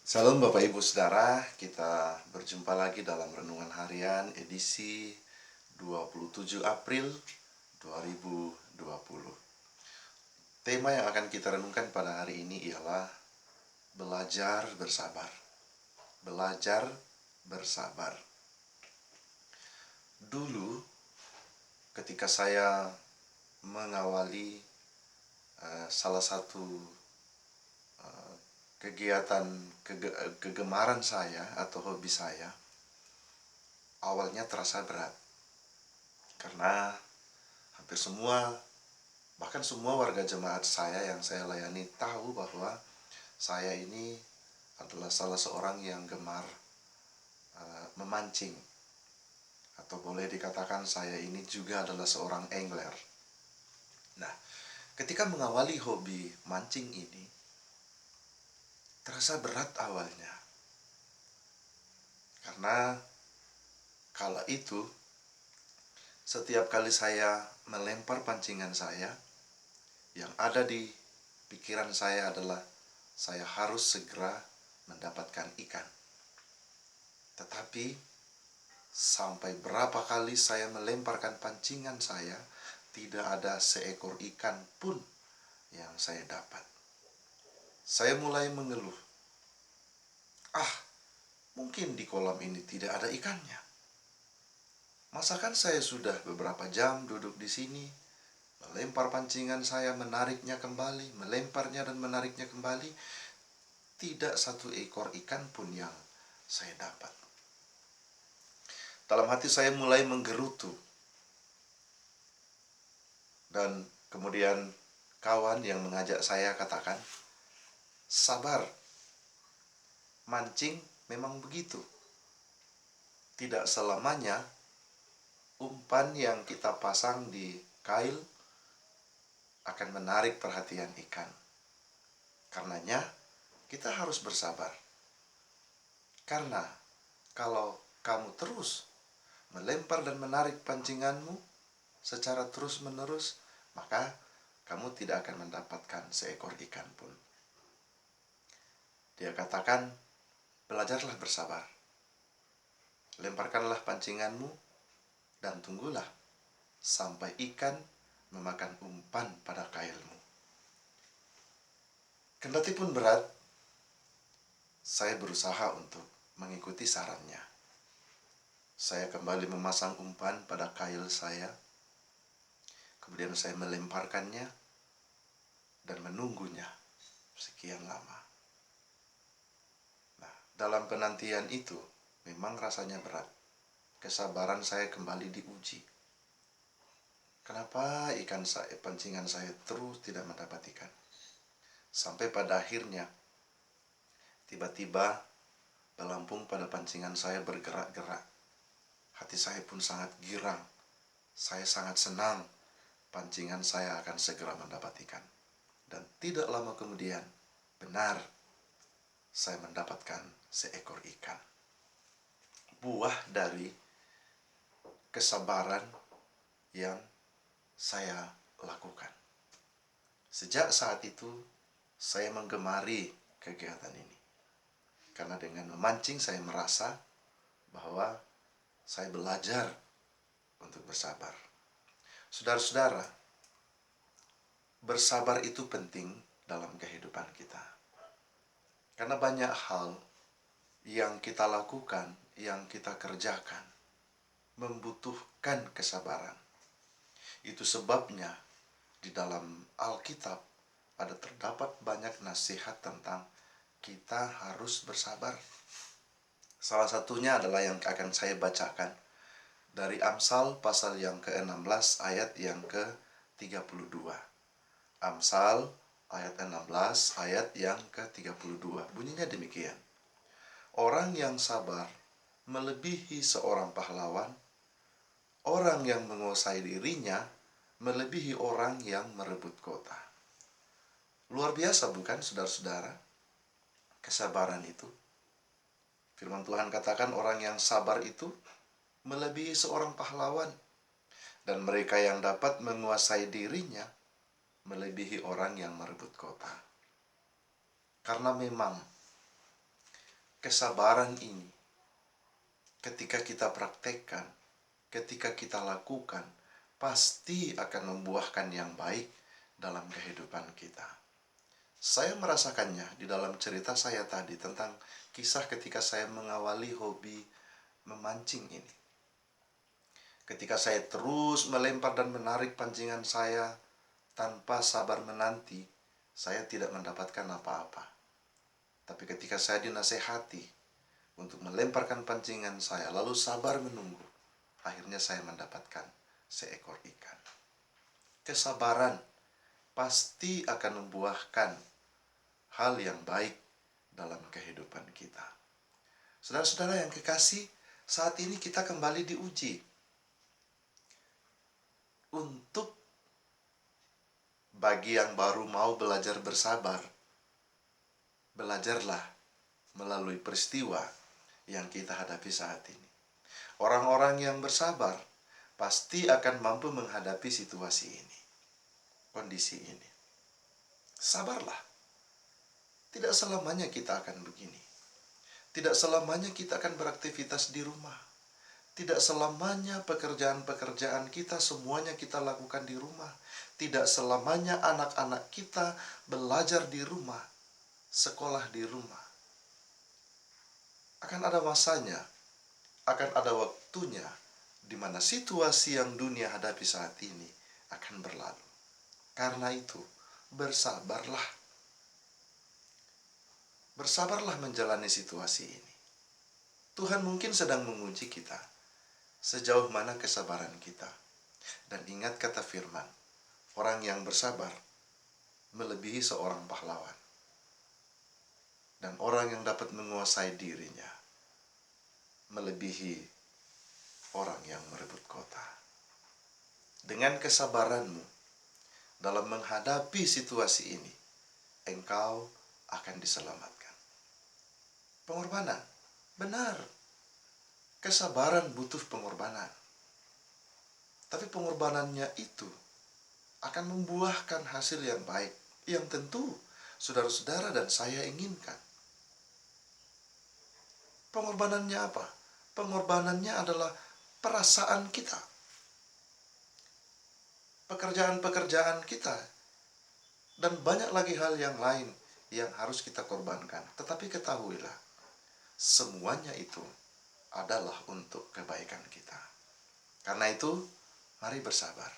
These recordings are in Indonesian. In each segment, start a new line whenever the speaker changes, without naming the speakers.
Salam Bapak Ibu Saudara, kita berjumpa lagi dalam Renungan Harian edisi 27 April 2020. Tema yang akan kita renungkan pada hari ini ialah belajar bersabar. Belajar bersabar. Dulu ketika saya mengawali salah satu kegiatan kegemaran saya atau hobi saya, awalnya terasa berat karena hampir semua, bahkan semua warga jemaat saya yang saya layani tahu bahwa saya ini adalah salah seorang yang gemar memancing, atau boleh dikatakan saya ini juga adalah seorang angler. Nah, ketika mengawali hobi mancing ini terasa berat awalnya, karena kala itu setiap kali saya melempar pancingan saya, yang ada di pikiran saya adalah saya harus segera mendapatkan ikan. Tetapi sampai berapa kali saya melemparkan pancingan saya, tidak ada seekor ikan pun yang saya dapat. Saya mulai mengeluh. Mungkin di kolam ini tidak ada ikannya. Masakan saya sudah beberapa jam duduk di sini, melempar pancingan saya, menariknya kembali, melemparnya dan menariknya kembali. Tidak satu ekor ikan pun yang saya dapat. Dalam hati saya mulai menggerutu. Dan kemudian kawan yang mengajak saya katakan, sabar, mancing memang begitu. Tidak selamanya umpan yang kita pasang di kail akan menarik perhatian ikan. Karenanya kita harus bersabar. Karena kalau kamu terus melempar dan menarik pancinganmu secara terus-menerus, maka kamu tidak akan mendapatkan seekor ikan pun. Dia katakan, belajarlah bersabar. Lemparkanlah pancinganmu dan tunggulah sampai ikan memakan umpan pada kailmu. Kendati pun berat, saya berusaha untuk mengikuti sarannya. Saya kembali memasang umpan pada kail saya. Kemudian saya melemparkannya dan menunggunya sekian lama. Nah, dalam penantian itu memang rasanya berat. Kesabaran saya kembali diuji. Kenapa pancingan saya terus tidak mendapat ikan? Sampai pada akhirnya, tiba-tiba pelampung pada pancingan saya bergerak-gerak. Hati saya pun sangat girang. Saya sangat senang pancingan saya akan segera mendapat ikan. Dan tidak lama kemudian, benar, saya mendapatkan seekor ikan. Buah dari kesabaran yang saya lakukan. Sejak saat itu, saya menggemari kegiatan ini. Karena dengan memancing saya merasa bahwa saya belajar untuk bersabar. Saudara-saudara, bersabar itu penting dalam kehidupan kita. Karena banyak hal yang kita lakukan, yang kita kerjakan, membutuhkan kesabaran. Itu sebabnya di dalam Alkitab terdapat banyak nasihat tentang kita harus bersabar. Salah satunya adalah yang akan saya bacakan dari Amsal pasal yang ke-16 ayat yang ke-32. Amsal ayat 16 ayat yang ke-32. Bunyinya demikian. Orang yang sabar melebihi seorang pahlawan. Orang yang menguasai dirinya melebihi orang yang merebut kota. Luar biasa bukan, saudara-saudara? Kesabaran itu. Firman Tuhan katakan orang yang sabar itu melebihi seorang pahlawan. Dan mereka yang dapat menguasai dirinya melebihi orang yang merebut kota. Karena memang kesabaran ini ketika kita praktekkan, ketika kita lakukan, pasti akan membuahkan yang baik dalam kehidupan kita. Saya merasakannya di dalam cerita saya tadi tentang kisah ketika saya mengawali hobi memancing ini. Ketika saya terus melempar dan menarik pancingan saya tanpa sabar menanti, saya tidak mendapatkan apa-apa. Tapi ketika saya dinasehati untuk melemparkan pancingan saya, lalu sabar menunggu, akhirnya saya mendapatkan seekor ikan. Kesabaran pasti akan membuahkan hal yang baik dalam kehidupan kita. Saudara-saudara yang kekasih, saat ini kita kembali diuji. Untuk bagi yang baru mau belajar bersabar, belajarlah melalui peristiwa yang kita hadapi saat ini. Orang-orang yang bersabar pasti akan mampu menghadapi situasi ini, kondisi ini. Sabarlah. Tidak selamanya kita akan begini. Tidak selamanya kita akan beraktivitas di rumah. Tidak selamanya pekerjaan-pekerjaan kita semuanya kita lakukan di rumah. Tidak selamanya anak-anak kita belajar di rumah, sekolah di rumah. Akan ada masanya, akan ada waktunya di mana situasi yang dunia hadapi saat ini akan berlalu. Karena itu, bersabarlah. Bersabarlah menjalani situasi ini. Tuhan mungkin sedang menguji kita. Sejauh mana kesabaran kita. Dan ingat kata firman, orang yang bersabar melebihi seorang pahlawan. Dan orang yang dapat menguasai dirinya melebihi orang yang merebut kota. Dengan kesabaranmu dalam menghadapi situasi ini, engkau akan diselamatkan. Pengorbanan, benar. Kesabaran butuh pengorbanan. Tapi pengorbanannya itu akan membuahkan hasil yang baik, yang tentu saudara-saudara dan saya inginkan. Pengorbanannya apa? Pengorbanannya adalah perasaan kita. Pekerjaan-pekerjaan kita. Dan banyak lagi hal yang lain yang harus kita korbankan. Tetapi ketahuilah, semuanya itu adalah untuk kebaikan kita. Karena itu, mari bersabar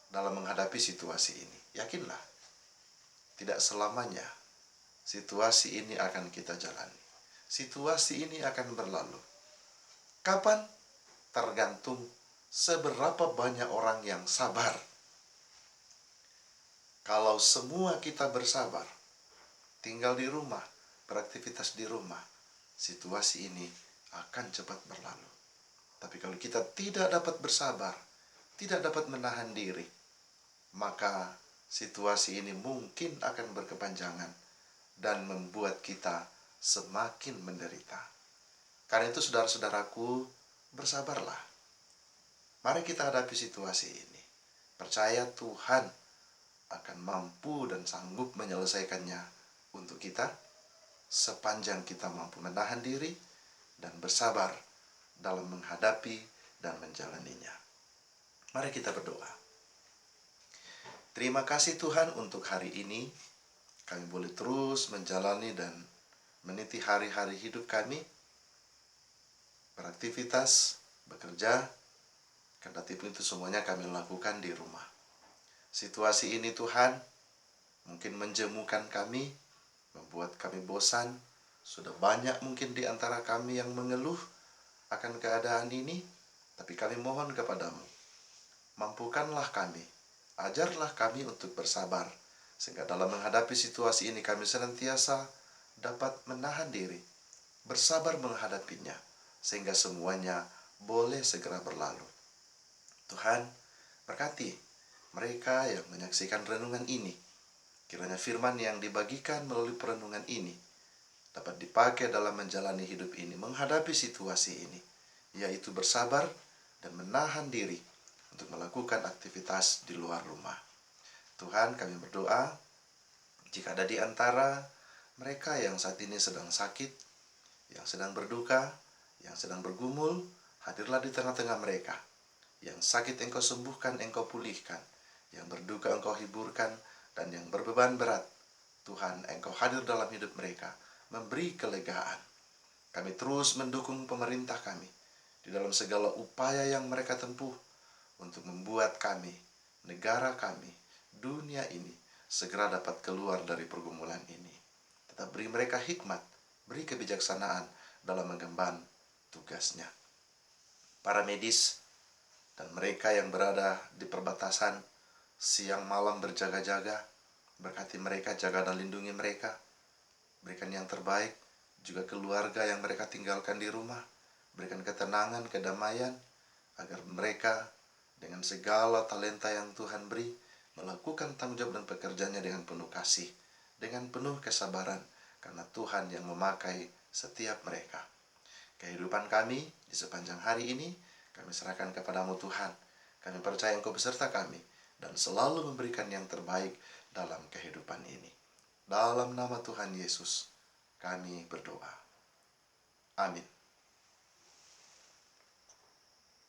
dalam menghadapi situasi ini. Yakinlah, tidak selamanya situasi ini akan kita jalani. Situasi ini akan berlalu. Kapan? Tergantung seberapa banyak orang yang sabar. Kalau semua kita bersabar, tinggal di rumah, beraktivitas di rumah, situasi ini akan cepat berlalu. Tapi kalau kita tidak dapat bersabar, tidak dapat menahan diri, maka situasi ini mungkin akan berkepanjangan dan membuat kita semakin menderita. Karena itu saudara-saudaraku, bersabarlah. Mari kita hadapi situasi ini. Percaya Tuhan akan mampu dan sanggup menyelesaikannya untuk kita sepanjang kita mampu menahan diri dan bersabar dalam menghadapi dan menjalaninya. Mari kita berdoa. Terima kasih Tuhan untuk hari ini. Kami boleh terus menjalani dan meniti hari-hari hidup kami. Beraktivitas, bekerja, kendati itu semuanya kami lakukan di rumah. Situasi ini Tuhan mungkin menjemukan kami, membuat kami bosan. Sudah banyak mungkin di antara kami yang mengeluh akan keadaan ini, tapi kami mohon kepadamu, mampukanlah kami, ajarlah kami untuk bersabar, sehingga dalam menghadapi situasi ini kami senantiasa dapat menahan diri, bersabar menghadapinya, sehingga semuanya boleh segera berlalu. Tuhan, berkati mereka yang menyaksikan renungan ini. Kiranya firman yang dibagikan melalui perenungan ini dapat dipakai dalam menjalani hidup ini, menghadapi situasi ini, yaitu bersabar dan menahan diri untuk melakukan aktivitas di luar rumah. Tuhan, kami berdoa, jika ada di antara Mereka yang saat ini sedang sakit, yang sedang berduka, yang sedang bergumul, hadirlah di tengah-tengah mereka. Yang sakit Engkau sembuhkan, Engkau pulihkan. Yang berduka Engkau hiburkan, dan yang berbeban berat, Tuhan, Engkau hadir dalam hidup mereka, memberi kelegaan. Kami terus mendukung pemerintah kami di dalam segala upaya yang mereka tempuh untuk membuat kami, negara kami, dunia ini segera dapat keluar dari pergumulan ini. Tetap beri mereka hikmat, beri kebijaksanaan dalam mengemban tugasnya. Para medis dan mereka yang berada di perbatasan siang malam berjaga-jaga, berkati mereka, jaga dan lindungi mereka. Berikan yang terbaik juga keluarga yang mereka tinggalkan di rumah. Berikan ketenangan, kedamaian, agar mereka dengan segala talenta yang Tuhan beri, melakukan tanggung jawab dan pekerjaannya dengan penuh kasih, dengan penuh kesabaran, karena Tuhan yang memakai setiap mereka. Kehidupan kami di sepanjang hari ini, kami serahkan kepadamu Tuhan. Kami percaya Engkau beserta kami, dan selalu memberikan yang terbaik dalam kehidupan ini. Dalam nama Tuhan Yesus, kami berdoa. Amin.